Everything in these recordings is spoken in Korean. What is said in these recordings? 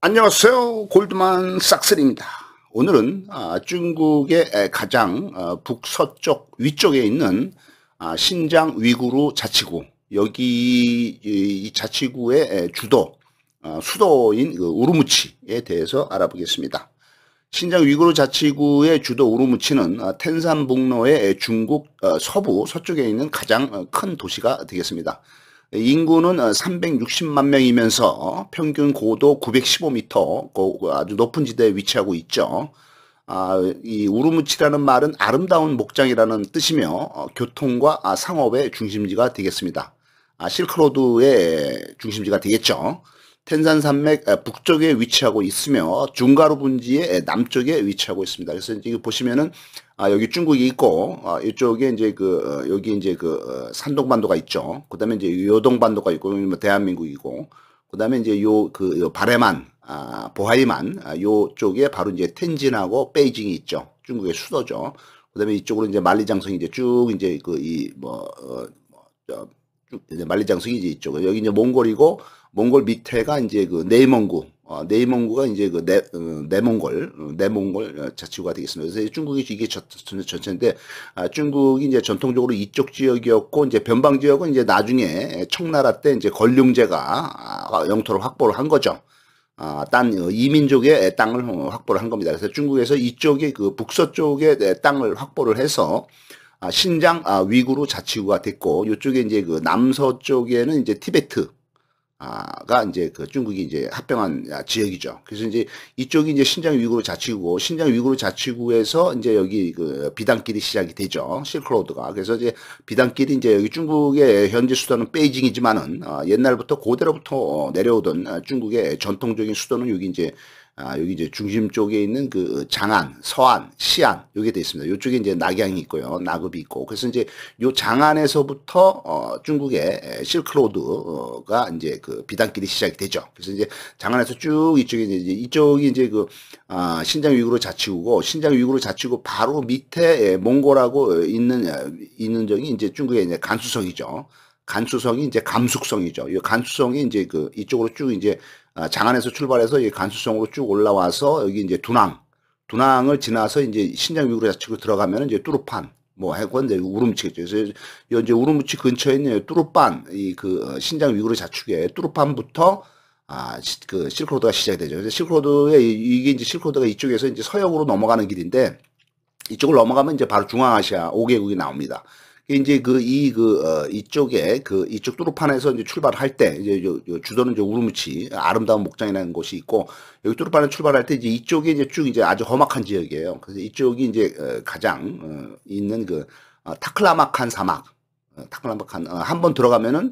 안녕하세요. 골드만 싹쓸이입니다. 오늘은 중국의 가장 북서쪽 위쪽에 있는 신장 위구르 자치구, 여기 이 자치구의 주도 수도인 그 우루무치에 대해서 알아보겠습니다. 신장 위구르 자치구의 주도 우루무치는 텐산북로의 중국 서부 서쪽에 있는 가장 큰 도시가 되겠습니다. 인구는 360만 명이면서 평균 고도 915m, 아주 높은 지대에 위치하고 있죠. 이 우루무치라는 말은 아름다운 목장이라는 뜻이며 교통과 상업의 중심지가 되겠습니다. 실크로드의 중심지가 되겠죠. 텐산산맥 북쪽에 위치하고 있으며 중가루 분지의 남쪽에 위치하고 있습니다. 그래서 이제 보시면은 여기 중국이 있고 이쪽에 이제 여기 이제 산동반도가 있죠. 그다음에 이제 요동반도가 있고 뭐 대한민국이고 그다음에 이제 요 바레만 보하이만 요쪽에 바로 이제 텐진하고 베이징이 있죠. 중국의 수도죠. 그다음에 이쪽으로 이제 만리장성이 이제 쭉 이제 이제 만리장성이 이제 이쪽. 여기 이제 몽골이고 몽골 밑에가 이제 네이몽구. 네이몽구가 이제 내몽골 자치구가 되겠습니다. 그래서 중국이 이게 전체인데, 중국이 이제 전통적으로 이쪽 지역이었고, 이제 변방 지역은 이제 나중에 청나라 때 이제 건륭제가 영토를 확보를 한 거죠. 이민족의 땅을 확보를 한 겁니다. 그래서 중국에서 이쪽에 북서쪽의 땅을 확보를 해서, 신장 위구르 자치구가 됐고, 이쪽에 이제 남서쪽에는 이제 티베트, 가 이제 중국이 이제 합병한 지역이죠. 그래서 이제 이쪽이 이제 신장 위구르 자치구고, 신장 위구르 자치구에서 이제 여기 비단길이 시작이 되죠. 실크로드가. 그래서 이제 비단길이 이제 여기 중국의 현재 수도는 베이징이지만은, 옛날부터 고대로부터 내려오던 중국의 전통적인 수도는 여기 이제 중심 쪽에 있는 장안, 서안, 시안, 요게 돼 있습니다. 요쪽에 이제 낙양이 있고요. 나급이 있고. 그래서 이제 요 장안에서부터, 중국의 실크로드가 이제 비단길이 시작이 되죠. 그래서 이제 장안에서 쭉 이쪽이 이제 신장 위구르 자치구고, 신장 위구르 자치구 바로 밑에 몽골하고 있는 적이 이제 중국의 이제 간수성이죠. 간수성이 이제 감숙성이죠. 이 간수성이 이제 이쪽으로 쭉 이제 장안에서 출발해서 이 간수성으로 쭉 올라와서 여기 이제 두낭을 지나서 이제 신장 위구르 자치구로 들어가면 이제 뚜루판 하고 이제 우루무치겠죠. 그래서 이제 우루무치 근처에 있는 뚜루판 신장 위구르 자치구에 뚜루판부터 실크로드가 시작이 되죠. 그래서 이게 이제 실크로드가 이쪽에서 이제 서역으로 넘어가는 길인데 이쪽을 넘어가면 이제 바로 중앙아시아 5개국이 나옵니다. 이제 이쪽에 이쪽 뚜루판에서 이제 출발할 때 이제 주도는 이제 우루무치 아름다운 목장이라는 곳이 있고 여기 뚜루판에 출발할 때 이제 이쪽에 이제 쭉 이제 아주 험악한 지역이에요. 그래서 이쪽이 이제 가장 있는 타클라마칸 사막, 한번 들어가면은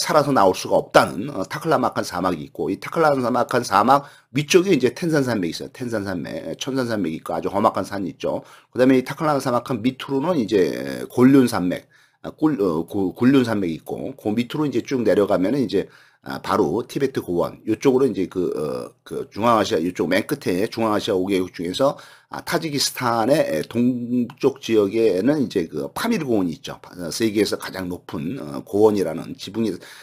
살아서 나올 수가 없다는 타클라마칸 사막이 있고 이 타클라마칸 사막 위쪽에 이제 텐산산맥이 있어요. 텐산산맥, 천산산맥이 있고 아주 험악한 산이 있죠. 그다음에 이 타클라마칸 밑으로는 이제 곤륜산맥, 곤륜산맥이 있고 그 밑으로 이제 쭉 내려가면은 이제 바로 티베트 고원 이쪽으로 이제 중앙아시아 이쪽 맨 끝에 중앙아시아 5개국 중에서 타지키스탄의 동쪽 지역에는 이제 파밀 고원이 있죠. 세계에서 가장 높은 고원이라는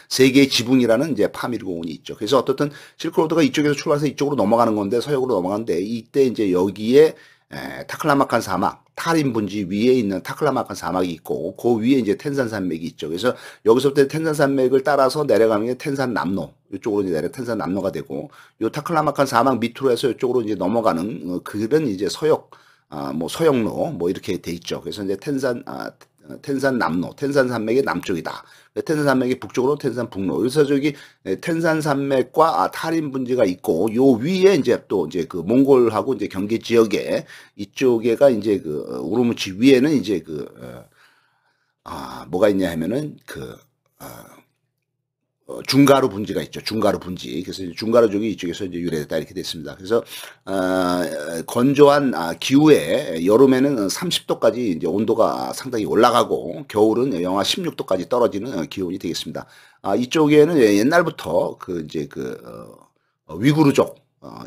세계의 지붕이라는 이제 파밀 고원이 있죠. 그래서 어떻든 실크로드가 이쪽에서 출발해서 이쪽으로 넘어가는 건데 서역으로 넘어가는데 이때 이제 여기에 타클라마칸 사막, 타린 분지 위에 있는 타클라마칸 사막이 있고 그 위에 이제 텐산산맥이 있죠. 그래서 여기서부터 텐산산맥을 따라서 내려가는 게 텐산남로, 이쪽으로 이제 텐산남로가 되고 요 타클라마칸 사막 밑으로 해서 이쪽으로 이제 넘어가는 그런 이제 서역, 서역로 이렇게 돼 있죠. 그래서 이제 텐산남로, 텐산산맥의 남쪽이다. 텐산산맥의 북쪽으로 텐산북로. 그래서 저기 텐산산맥과 타린 분지가 있고 요 위에 이제 또 이제 몽골하고 이제 경계 지역에 이쪽에가 이제 우루무치 위에는 이제 뭐가 있냐 하면은 중가루 분지가 있죠. 중가루 분지. 그래서 중가루족이 이쪽에서 이제 유래됐다 이렇게 됐습니다. 그래서 건조한 기후에 여름에는 30도까지 이제 온도가 상당히 올라가고 겨울은 영하 16도까지 떨어지는 기온이 되겠습니다. 이쪽에는 옛날부터 위구르족,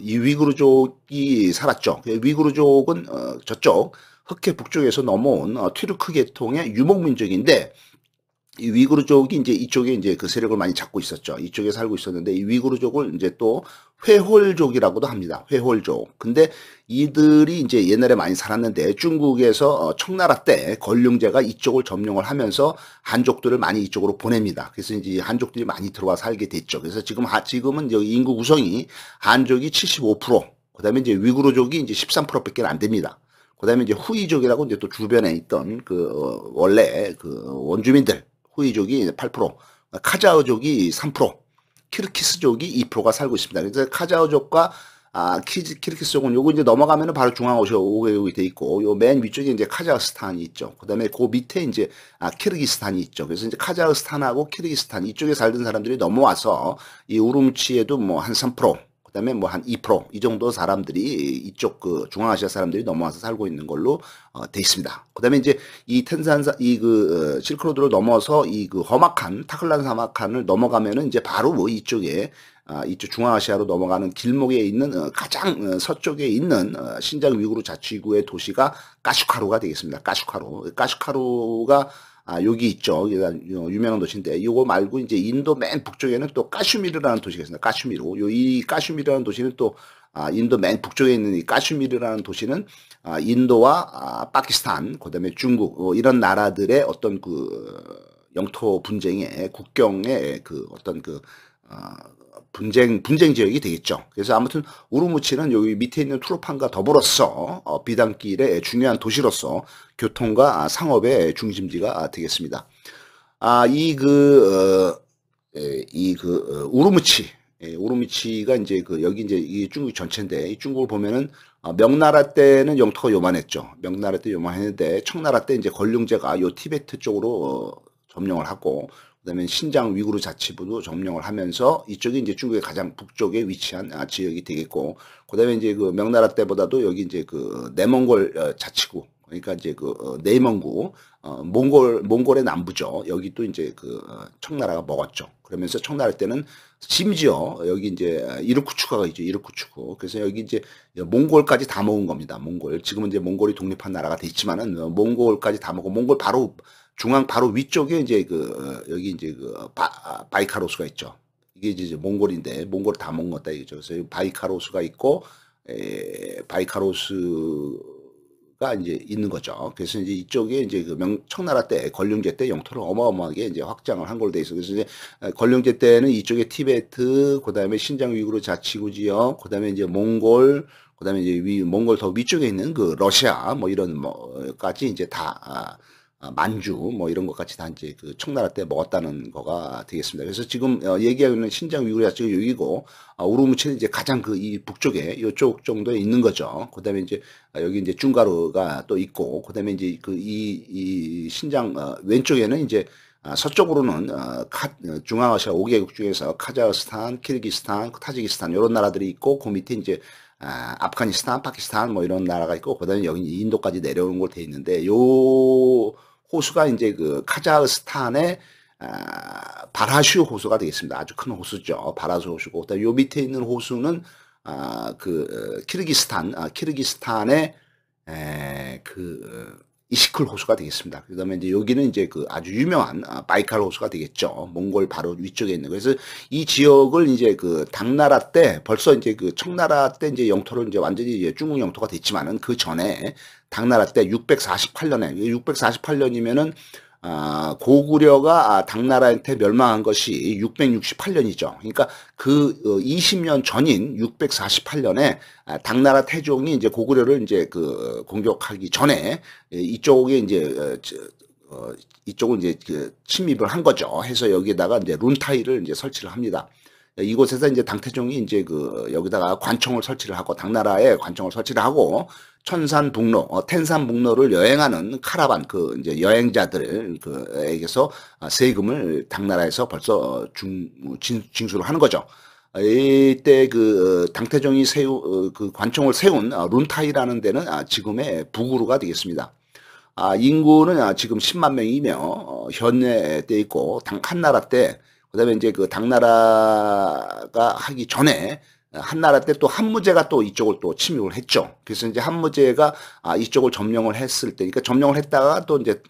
이 위구르족이 살았죠. 위구르족은 저쪽 흑해 북쪽에서 넘어온 튀르크 계통의 유목민족인데 이 위구르족이 이제 이쪽에 이제 그 세력을 많이 잡고 있었죠. 이쪽에 살고 있었는데 이 위구르족을 이제 또 회홀족이라고도 합니다. 회홀족. 근데 이들이 이제 옛날에 많이 살았는데 중국에서 청나라 때 건륭제가 이쪽을 점령을 하면서 한족들을 많이 이쪽으로 보냅니다. 그래서 이제 한족들이 많이 들어와 살게 됐죠. 그래서 지금은 여기 인구 구성이 한족이 75%, 그다음에 이제 위구르족이 이제 13%밖에 안 됩니다. 그다음에 이제 후이족이라고 이제 또 주변에 있던 원래 그 원주민들 후이족이 8%, 카자흐족이 3%, 키르키스족이 2%가 살고 있습니다. 그래서 카자흐족과 키르키스족은 요거 이제 넘어가면은 바로 중앙아시아 5개국이 돼 있고, 요 맨 위쪽에 이제 카자흐스탄이 있죠. 그 다음에 그 밑에 이제 키르기스탄이 있죠. 그래서 이제 카자흐스탄하고 키르기스탄 이쪽에 살던 사람들이 넘어와서 이 우루무치에도 뭐 한 3%, 그다음에 뭐 한 2%이 정도 사람들이 이쪽 그 중앙아시아 사람들이 넘어와서 살고 있는 걸로 돼 있습니다. 그다음에 이제 이 텐산사 실크로드를 넘어서 이 그 험악한 타클란 사막한을 넘어가면은 이제 바로 뭐 이쪽에 이쪽 중앙아시아로 넘어가는 길목에 있는 가장 서쪽에 있는 신장 위구르 자치구의 도시가 까슈카루가 되겠습니다. 까슈카루가 여기 있죠. 유명한 도시인데, 이거 말고 이제 인도 맨 북쪽에는 또 까슈미르라는 도시가 있습니다. 까슈미르. 이 까슈미르라는 도시는 또, 인도 맨 북쪽에 있는 이 까슈미르라는 도시는, 인도와, 파키스탄, 그 다음에 중국, 이런 나라들의 어떤 영토 분쟁의 국경의 어떤 분쟁 지역이 되겠죠. 그래서 아무튼 우루무치는 여기 밑에 있는 투르판과 더불어서 비단길의 중요한 도시로서 교통과 상업의 중심지가 되겠습니다. 우루무치가 이제 여기 이제 이 중국 전체인데, 이 중국을 보면은 명나라 때는 영토가 요만했죠. 명나라 때 요만했는데 청나라 때 이제 건륭제가 요 티베트 쪽으로 점령을 하고, 그다음에 신장 위구르 자치부도 점령을 하면서 이쪽이 이제 중국의 가장 북쪽에 위치한 지역이 되겠고, 그다음에 이제 명나라 때보다도 여기 이제 내몽골 자치구, 그러니까 이제 내蒙구, 몽골의 남부죠. 여기 또 이제 청나라가 먹었죠. 그러면서 청나라 때는 심지어 여기 이제 이르쿠츠크가 있죠. 이르쿠츠크. 그래서 여기 이제 몽골까지 다 먹은 겁니다. 몽골. 지금은 이제 몽골이 독립한 나라가 돼 있지만은 몽골까지 다 먹고, 몽골 바로 중앙 바로 위쪽에 이제 여기 이제 바이카로스가 있죠. 이게 이제 몽골인데 몽골 다 먹은 거다 이거죠. 그래서 바이카로스가 있고, 바이카로스가 이제 있는 거죠. 그래서 이제 이쪽에 이제 청나라 때 건륭제 때 영토를 어마어마하게 이제 확장을 한 걸로 돼 있어. 그래서 이제 건륭제 때는 이쪽에 티베트, 그다음에 신장 위구르 자치구 지역, 그다음에 이제 몽골, 그다음에 이제 몽골 더 위쪽에 있는 러시아 뭐 이런 뭐까지 이제 다 만주 뭐 이런 것까지 다 이제 청나라 때 먹었다는 거가 되겠습니다. 그래서 지금 얘기하고 있는 신장 위구르 자치구 여기고, 우루무치는 이제 가장 이 북쪽에 이쪽 정도에 있는 거죠. 그다음에 이제 여기 이제 중가루가 또 있고, 그다음에 이제 이 신장 왼쪽에는 이제 서쪽으로는 중앙아시아 5개국 중에서 카자흐스탄, 키르기스탄, 타지키스탄 이런 나라들이 있고, 그 밑에 이제 아프가니스탄, 파키스탄 뭐 이런 나라가 있고, 그다음에 여기 인도까지 내려오는 걸로 돼 있는데, 요 호수가 이제 카자흐스탄의 바라슈 호수가 되겠습니다. 아주 큰 호수죠. 바라슈 호수고, 그다음에 요 밑에 있는 호수는 키르기스탄의 이시클 호수가 되겠습니다. 그다음에 이제 여기는 이제 아주 유명한 바이칼 호수가 되겠죠. 몽골 바로 위쪽에 있는. 그래서 이 지역을 이제 당나라 때 벌써 이제 청나라 때 이제 영토를 이제 완전히 이제 중국 영토가 됐지만은 그 전에 당나라 때 648년에 648년이면은 고구려가 당나라한테 멸망한 것이 668년이죠. 그러니까 20년 전인 648년에 당나라 태종이 이제 고구려를 이제 공격하기 전에 이쪽에 이제 이쪽을 이제 침입을 한 거죠. 해서 여기에다가 이제 룬타이를 이제 설치를 합니다. 이곳에서 이제 당태종이 이제 여기다가 관청을 설치를 하고, 당나라에 관청을 설치를 하고, 천산북로, 텐산북로를 여행하는 카라반, 이제 여행자들에게서 세금을 당나라에서 벌써 징수를 하는 거죠. 이때 당태종이 관청을 세운 룬타이라는 데는 지금의 북우루가 되겠습니다. 인구는 지금 10만 명이며, 현에 때 있고, 한나라 때, 그다음에 이제 당나라가 하기 전에 한나라 때 또 한무제가 또 이쪽을 또 침입을 했죠. 그래서 이제 한무제가 이쪽을 점령을 했을 때, 그러니까 점령을 했다가 또 이제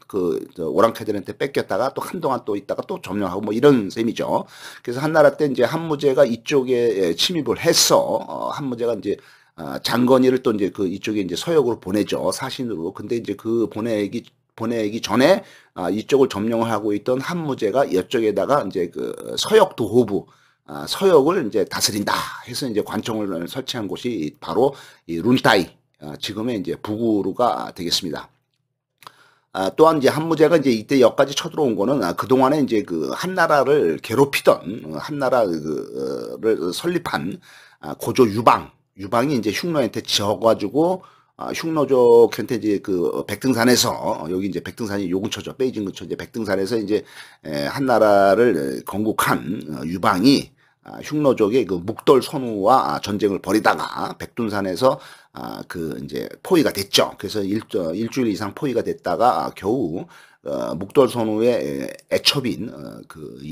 오랑캐들한테 뺏겼다가 또 한동안 또 있다가 또 점령하고 뭐 이런 셈이죠. 그래서 한나라 때 이제 한무제가 이쪽에 침입을 해서 한무제가 이제 장건이를 또 이제 이쪽에 이제 서역으로 보내죠. 사신으로. 근데 이제 보내기 전에 이쪽을 점령을 하고 있던 한무제가 이쪽에다가 이제 서역 도호부 서역을 이제 다스린다 해서 이제 관청을 설치한 곳이 바로 이 룬타이, 지금의 이제 부구루가 되겠습니다. 또한 이제 한무제가 이제 이때 여기까지 쳐들어온 거는 그동안에 이제 한나라를 괴롭히던 한나라를 설립한 고조 유방이 이제 흉노한테 지어가지고 흉노족한테 이제 백등산에서, 여기 이제 백등산이 요 근처죠. 베이징 근처 이제 백등산에서 이제 한나라를 건국한 유방이 흉노족의 묵돌 선우와 전쟁을 벌이다가 백둔산에서 이제 포위가 됐죠. 그래서 일주일 이상 포위가 됐다가 겨우 묵돌 선우의 애첩인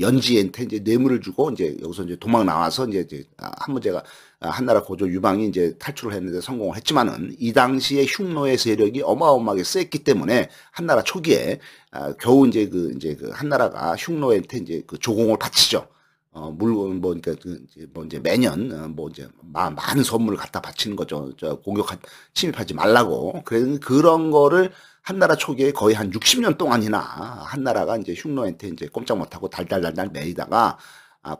연지한테 이제 뇌물을 주고 이제 여기서 이제 도망 나와서 이제 한무제가 한나라 고조 유방이 이제 탈출을 했는데 성공을 했지만은 이 당시에 흉노의 세력이 어마어마하게 셌기 때문에 한나라 초기에 겨우 이제 한나라가 흉노한테 이제 조공을 바치죠. 물론 그러니까 이제 매년 이제 많은 선물을 갖다 바치는 거죠. 침입하지 말라고. 그런 거를 한나라 초기에 거의 한 60년 동안이나 한나라가 이제 흉노한테 이제 꼼짝 못하고 달달달달 매이다가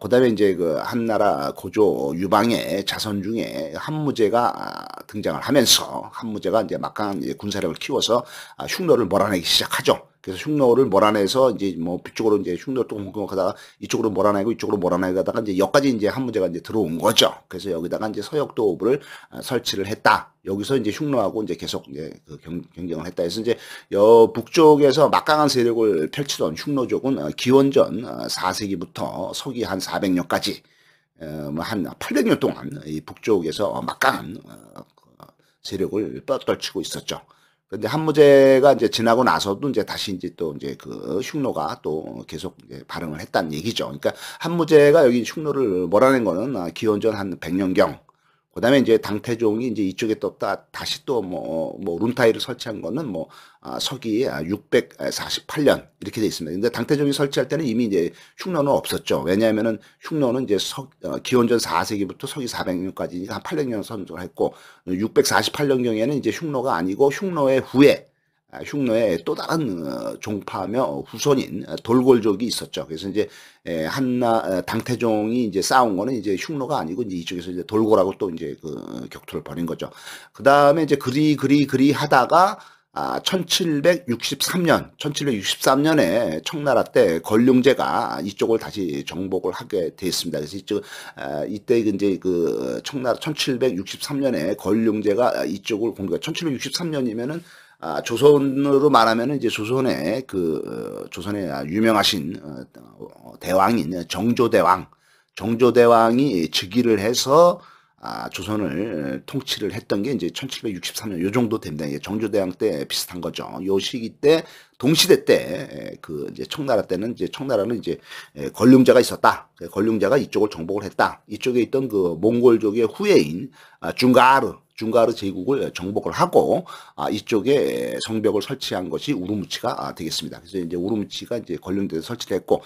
그다음에 이제 한나라 고조 유방의 자손 중에 한무제가 등장을 하면서 한무제가 이제 막강한 군사력을 키워서 흉노를 몰아내기 시작하죠. 그래서 흉노를 몰아내서 이제 뭐 이쪽으로 이제 흉노를 또 공격하다가 이쪽으로 몰아내고 이쪽으로 몰아내다가 이제 여기까지 이제 한무제가 이제 들어온 거죠. 그래서 여기다가 이제 서역도읍을 설치를 했다. 여기서 이제 흉노하고 이제 계속 이제 경쟁을 했다. 그래서 이제 북쪽에서 막강한 세력을 펼치던 흉노족은 기원전 4세기부터 서기 한 400년까지 한 800년 동안 이 북쪽에서 막강한 세력을 뻗떨치고 있었죠. 근데 한무제가 이제 지나고 나서도 이제 다시 이제 또 이제 흉노가 또 계속 이제 발흥을 했다는 얘기죠. 그러니까 한무제가 여기 흉노를 몰아낸 거는 기원전 한 100년경. 그다음에 이제 당태종이 이제 이쪽에 떴다 다시 또 룬타이를 설치한 거는 서기 648년 이렇게 돼 있습니다. 근데 당태종이 설치할 때는 이미 이제 흉노는 없었죠. 왜냐하면은 흉노는 이제 기원전 4세기부터 서기 400년까지 한 800년 선정을 했고 648년경에는 이제 흉노가 아니고 흉노의 또 다른 종파며 후손인 돌골족이 있었죠. 그래서 이제 당태종이 이제 싸운 거는 이제 흉노가 아니고 이제 이쪽에서 이제 돌골하고 또 이제 격투를 벌인 거죠. 그 다음에 이제 그리 하다가 1763년에 청나라 때 건룡제가 이쪽을 다시 정복을 하게 됐습니다. 그래서 이때 이제 청나라 1763년에 건룡제가 이쪽을 공격. 1763년이면은 조선으로 말하면 이제 조선의 유명하신 대왕인 정조대왕이 즉위를 해서 조선을 통치를 했던 게 이제 1763년 요 정도 됩니다. 정조대왕 때 비슷한 거죠. 요 시기 때 동시대 때 이제 청나라 때는 이제 청나라는 이제 건룡제가 있었다. 건룡제가 이쪽을 정복을 했다. 이쪽에 있던 몽골족의 후예인 중가르 제국을 정복을 하고 이쪽에 성벽을 설치한 것이 우르무치가 되겠습니다. 그래서 이제 우르무치가 이제 건룡제를 설치를 했고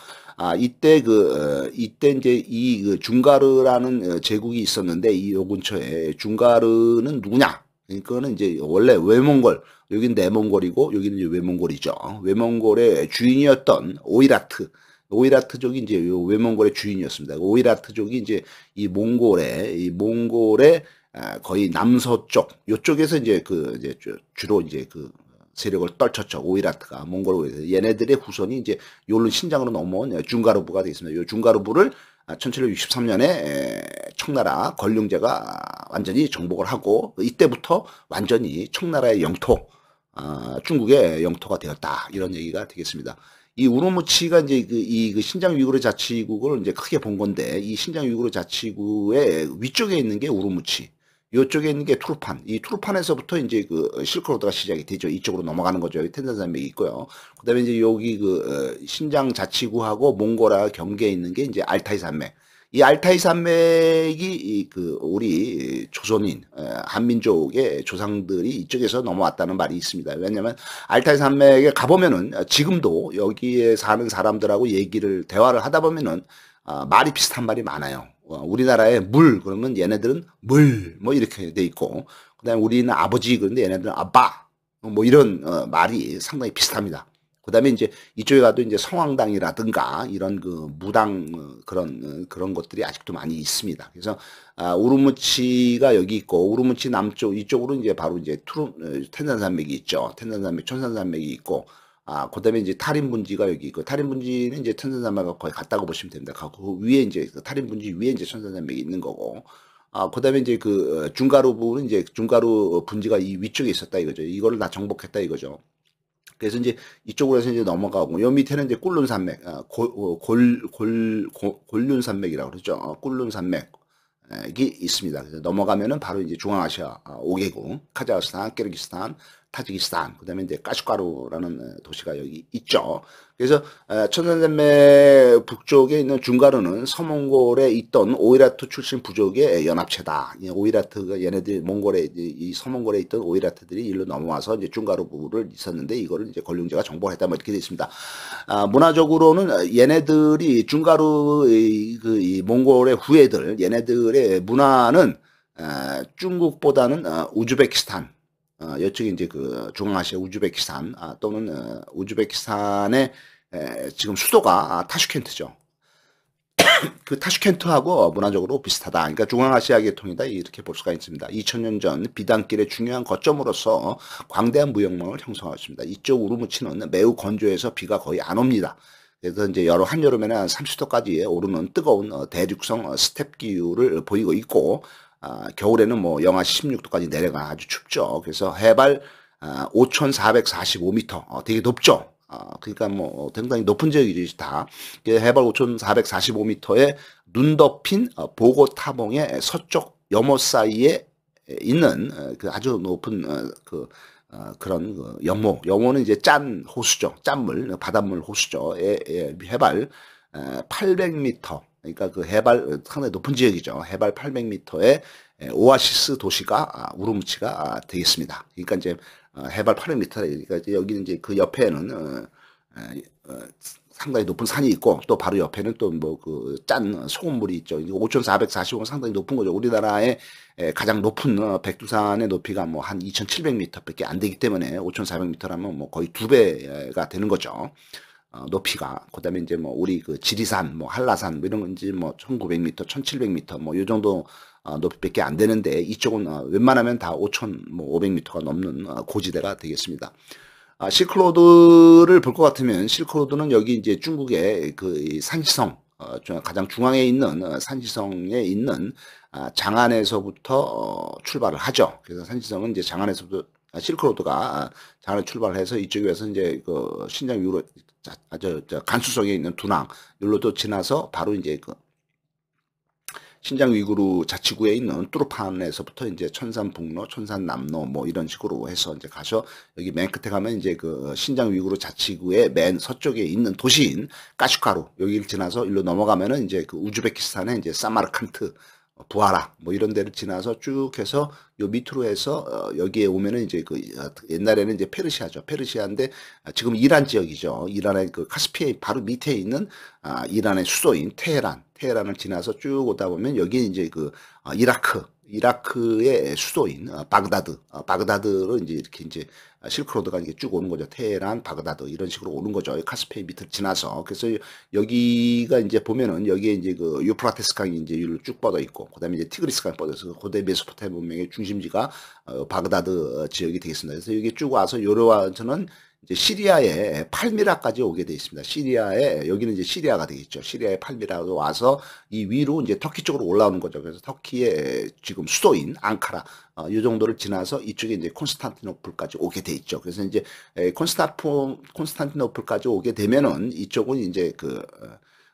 이때 이제 이 중가르라는 제국이 있었는데 이 요 근처에 중가르는 누구냐? 그거는 이제 원래 외몽골, 여기는 내몽골이고 여기는 이제 외몽골이죠. 외몽골의 주인이었던 오이라트족이 이제 요 외몽골의 주인이었습니다. 오이라트족이 이제 이 몽골의 거의 남서쪽 요쪽에서 이제 주로 이제 세력을 떨쳤죠. 오이라트가 몽골에서 얘네들의 후손이 이제 요런 신장으로 넘어온 중가르부가 되어 있습니다. 요 중가르부를 1763년에 청나라 건룡제가 완전히 정복을 하고 이때부터 완전히 청나라의 영토, 중국의 영토가 되었다. 이런 얘기가 되겠습니다. 이 우르무치가 이제 이 신장 위구르 자치구를 이제 크게 본 건데 이 신장 위구르 자치구의 위쪽에 있는 게 우르무치. 이쪽에 있는 게 투르판. 이 투르판에서부터 이제 실크로드가 시작이 되죠. 이쪽으로 넘어가는 거죠. 여기 텐잔산맥이 있고요. 그 다음에 이제 여기 신장 자치구하고 몽골과 경계에 있는 게 이제 알타이 산맥. 이 알타이 산맥이 우리 조선인 한민족의 조상들이 이쪽에서 넘어왔다는 말이 있습니다. 왜냐하면 알타이 산맥에 가보면은 지금도 여기에 사는 사람들하고 대화를 하다 보면은 말이 비슷한 말이 많아요. 우리나라에 물 그러면 얘네들은 물 뭐 이렇게 돼 있고, 그다음에 우리는 아버지 그런데 얘네들은 아빠 뭐 이런 말이 상당히 비슷합니다. 그다음에 이제 이쪽에 가도 이제 성황당이라든가 이런 무당 그런 것들이 아직도 많이 있습니다. 그래서 우르무치가 여기 있고, 우르무치 남쪽 이쪽으로 이제 바로 이제 텐산산맥이 있죠. 텐산산맥, 천산산맥이 있고, 그다음에 이제 타림분지가 여기 있고, 타림분지는 이제 천산산맥과 거의 같다고 보시면 됩니다. 그 위에 이제 타림분지 위에 이제 천산산맥이 있는 거고, 그다음에 이제 중가루 부분은 이제 중가루 분지가 이 위쪽에 있었다 이거죠. 이거를 다 정복했다 이거죠. 그래서 이제 이쪽으로 해서 이제 넘어가고, 요 밑에는 이제 꿀룬산맥, 골륜산맥이라고 그러죠. 꿀룬산맥이 있습니다. 그래서 넘어가면은 바로 이제 중앙아시아 5개국, 카자흐스탄, 키르기스탄, 타지키스탄, 그 다음에 이제 까슈가루라는 도시가 여기 있죠. 그래서 천산산맥 북쪽에 있는 중가루는 서몽골에 있던 오이라트 출신 부족의 연합체다. 오이라트가 얘네들 이 서몽골에 있던 오이라트들이 일로 넘어와서 이제 중가루부를 있었는데, 이거를 이제 걸륭제가 정복했다 뭐 이렇게 되어 있습니다. 문화적으로는 얘네들이 중가루 이 몽골의 후예들, 얘네들의 문화는 중국보다는 우즈베키스탄, 이쪽에 이제 중앙아시아 우즈베키스탄, 또는 우즈베키스탄의 지금 수도가 타슈켄트죠. 그 타슈켄트하고 문화적으로 비슷하다. 그러니까 중앙아시아 계통이다 이렇게 볼 수가 있습니다. 2000년 전 비단길의 중요한 거점으로서 광대한 무역망을 형성하였습니다. 이쪽 우르무치는 매우 건조해서 비가 거의 안 옵니다. 그래서 이제 한여름에는 한 30도까지 오르는 뜨거운 대륙성 스텝 기후를 보이고 있고, 겨울에는 뭐 영하 16도까지 내려가 아주 춥죠. 그래서 해발 5,445m, 되게 높죠. 그러니까 뭐 굉장히 높은 지역이죠, 다. 해발 5,445m에 눈 덮인 보고타봉의 서쪽 여모 사이에 있는 아주 높은 그런 여모는 이제 짠 호수죠. 짠물, 바닷물 호수죠. 해발 800m. 그러니까 해발 상당히 높은 지역이죠. 해발 800m의 오아시스 도시가 우르무치가 되겠습니다. 그러니까 이제 해발 800m, 그러니까 이제 여기는 이제 그 옆에는 상당히 높은 산이 있고, 또 바로 옆에는 또 뭐 짠 소금물이 있죠. 5,445는 상당히 높은 거죠. 우리나라의 가장 높은 백두산의 높이가 뭐 한 2,700m밖에 안 되기 때문에 5,400m라면 뭐 거의 2배가 되는 거죠. 높이가. 그다음에 이제 뭐 우리 지리산, 뭐 한라산 뭐 이런 건지 뭐 1,900m, 1,700m 뭐 요 정도 높이밖에 안 되는데, 이쪽은 웬만하면 다 5,500m가 넘는 고지대가 되겠습니다. 실크로드를 볼 것 같으면, 실크로드는 여기 이제 중국의 이 산시성, 가장 중앙에 있는 산시성에 있는 장안에서부터 출발을 하죠. 그래서 산시성은 이제 장안에서부터 실크로드가 장안에 출발을 해서 이쪽에 와서 이제 신장 위로 간수성에 있는 두낭 여기로도 지나서 바로 이제 신장 위구르 자치구에 있는 뚜르판에서부터 이제 천산북로, 천산남로 뭐 이런 식으로 해서 이제 가서 여기 맨 끝에 가면 이제 신장 위구르 자치구의 맨 서쪽에 있는 도시인 까슈가루, 여기를 지나서 일로 넘어가면은 이제 우즈베키스탄의 이제 사마르칸트, 부하라 뭐 이런 데를 지나서 쭉 해서 요 밑으로 해서 여기에 오면은 이제 옛날에는 이제 페르시아죠. 페르시아인데 지금 이란 지역이죠. 이란의 카스피해 바로 밑에 있는 이란의 수도인 테헤란을 지나서 쭉 오다 보면 여기 이제 이라크의 수도인 바그다드로 이제 이렇게 이제 실크로드가 이렇게 쭉 오는 거죠. 테헤란, 바그다드 이런 식으로 오는 거죠. 카스피해 밑을 지나서. 그래서 여기가 이제 보면은 여기에 이제 유프라테스 강이 이제 위로 쭉 뻗어 있고, 그다음에 이제 티그리스 강이 뻗어 있어서 고대 메소포타미아 문명의 중심지가 바그다드 지역이 되겠습니다. 그래서 여기 쭉 와서 요로와서는 이제 시리아의 팔미라까지 오게 되어 있습니다. 여기는 이제 시리아가 되겠죠. 시리아의 팔미라로 와서 이 위로 이제 터키 쪽으로 올라오는 거죠. 그래서 터키의 지금 수도인 앙카라, 이 정도를 지나서 이쪽에 이제 콘스탄티노플까지 오게 돼 있죠. 그래서 이제 콘스탄티노플까지 오게 되면은 이쪽은 이제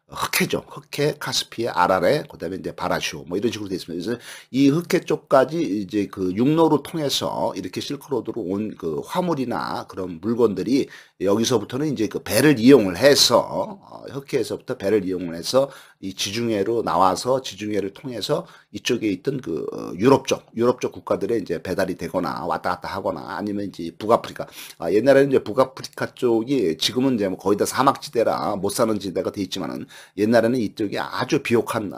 흑해죠. 흑해, 카스피해, 아라레, 그다음에 이제 바라슈 뭐 이런 식으로 되어 있습니다. 그래서 이 흑해 쪽까지 이제 그 육로를 통해서 이렇게 실크로드로 온 그 화물이나 그런 물건들이 여기서부터는 이제 그 배를 이용을 해서 흑해에서부터 배를 이용을 해서 이 지중해로 나와서 지중해를 통해서 이쪽에 있던 그 유럽 쪽 국가들에 이제 배달이 되거나 왔다 갔다 하거나 아니면 이제 북아프리카 옛날에는 이제 북아프리카 쪽이 지금은 이제 뭐 거의 다 사막지대라 못 사는 지대가 돼 있지만은 옛날에는 이쪽이 아주 비옥한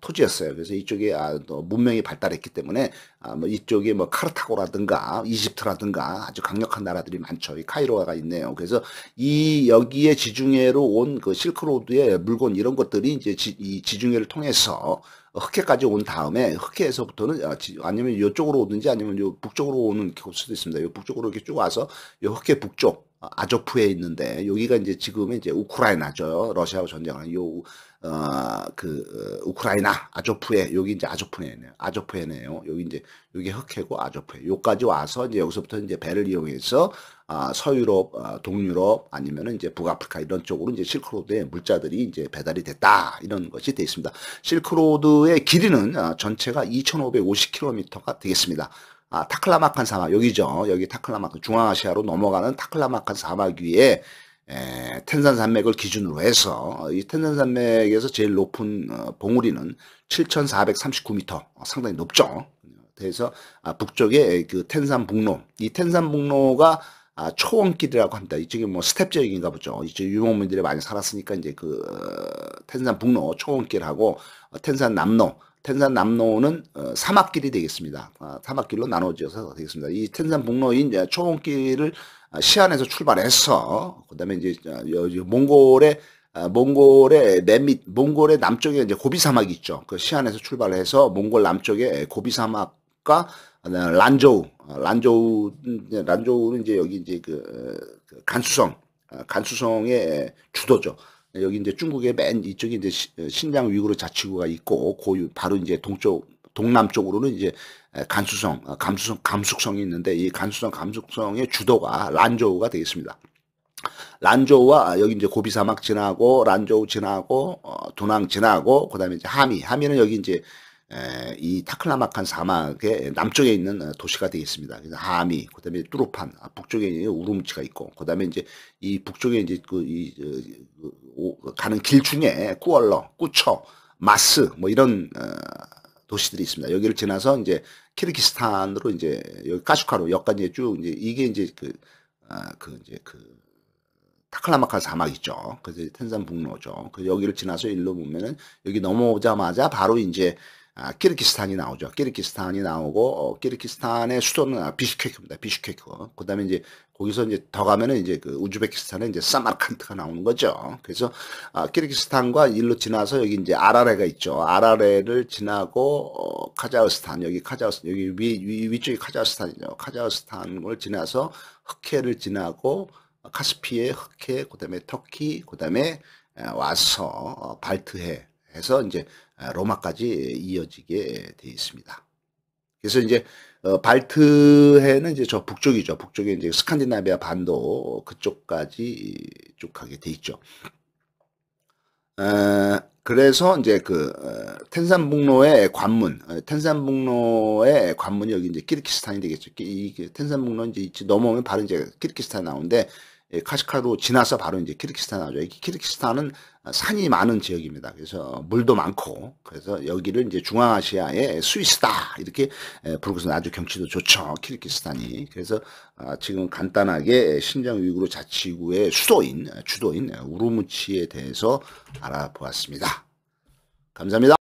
토지였어요. 그래서 이쪽에 또 문명이 발달했기 때문에 뭐 이쪽에 뭐 카르타고라든가 이집트라든가 아주 강력한 나라들이 많죠. 이 카이로가 있네요. 그래서 이 여기에 지중해로 온 그 실크로드의 물건 이런 것들이 이제 이 지중해를 통해서 흑해까지 온 다음에 흑해에서부터는 아니면 이쪽으로 오든지 아니면 요 북쪽으로 오는 수도 있습니다. 요 북쪽으로 이렇게 쭉 와서 요 흑해 북쪽 아조프에 있는데 여기가 이제 지금은 이제 우크라이나죠. 러시아와 전쟁하는 우크라이나 아조프에 여기 이제 아조프해네요. 아조프해네요. 여기 이제 여기 흑해고 아조프해. 요까지 와서 이제 여기서부터 이제 배를 이용해서 서유럽, 동유럽 아니면은 이제 북아프리카 이런 쪽으로 이제 실크로드의 물자들이 이제 배달이 됐다 이런 것이 되어 있습니다. 실크로드의 길이는 전체가 2,550km가 되겠습니다. 타클라마칸 사막 여기죠. 여기 타클라마칸 중앙아시아로 넘어가는 타클라마칸 사막 위에 텐산 산맥을 기준으로 해서 이 텐산 산맥에서 제일 높은 봉우리는 7,439m 상당히 높죠. 그래서 북쪽에 그 텐산 북로 이 텐산 북로가 초원길이라고 합니다. 이쪽이 뭐 스텝 지역인가 보죠. 이쪽 유목민들이 많이 살았으니까 이제 그 텐산 북로 초원길하고 텐산 남로 텐산 남로는 사막길이 되겠습니다. 사막길로 나눠져서 되겠습니다. 이 텐산 북로인 초원길을 시안에서 출발해서 그다음에 이제 몽골의 몽골의 남쪽에 이제 고비 사막이 있죠. 그 시안에서 출발해서 몽골 남쪽에 고비 사막과 란조우는 이제 여기 이제 간수성의 주도죠. 여기 이제 중국의 맨 이쪽에 이제 신장 위구르 자치구가 있고 바로 이제 동남쪽으로는 이제 감숙성이 있는데 이 감숙성의 주도가 란조우가 되겠습니다. 란조우와 여기 이제 고비 사막 지나고 란조우 지나고 도낭 지나고 그다음에 이제 하미는 여기 이제 이 타클라마칸 사막의 남쪽에 있는 도시가 되겠습니다. 그래서 하미, 그다음에 뚜루판, 북쪽에 있는 우루무치가 있고, 그다음에 이제 이 북쪽에 이제 가는 길 중에 꾸얼러, 꾸처, 마스 뭐 이런 도시들이 있습니다. 여기를 지나서 이제 키르기스탄으로 이제 여기 카슈카로 여기까지 쭉 이제 이게 이제 타클라마칸 사막 있죠. 그래서 텐산 북로죠. 그 여기를 지나서 일로 보면은 여기 넘어오자마자 바로 이제 키르기스탄이 나오죠. 키르기스탄이 나오고 키르기스탄의 수도는 비슈케크입니다. 비슈케크. 그다음에 이제 거기서 이제 더 가면은 이제 그 우즈베키스탄에 이제 사마르칸트가 나오는 거죠. 그래서 키르기스탄과 일로 지나서 여기 이제 아라레가 있죠. 아라레를 지나고 카자흐스탄 여기 위쪽이 카자흐스탄이죠. 카자흐스탄을 지나서 흑해를 지나고 카스피해, 흑해, 그다음에 터키, 그다음에 와서 발트해 해서 이제 로마까지 이어지게 되어 있습니다. 그래서 이제 발트해는 이제 저 북쪽이죠. 북쪽에 이제 스칸디나비아 반도 그쪽까지 쭉 가게 돼 있죠. 그래서 이제 텐산북로의 관문이 여기 이제 키르기스탄이 되겠죠. 이 텐산북로 이제 넘어오면 바로 이제 키르기스탄 나오는데 카시카로 지나서 바로 이제 키르기스탄 나오죠. 키르기스탄은 산이 많은 지역입니다. 그래서 물도 많고 그래서 여기를 이제 중앙아시아의 스위스다 이렇게 부르고서 아주 경치도 좋죠. 키르기스탄이. 그래서 지금 간단하게 신장 위구르 자치구의 주도인 우루무치에 대해서 알아보았습니다. 감사합니다.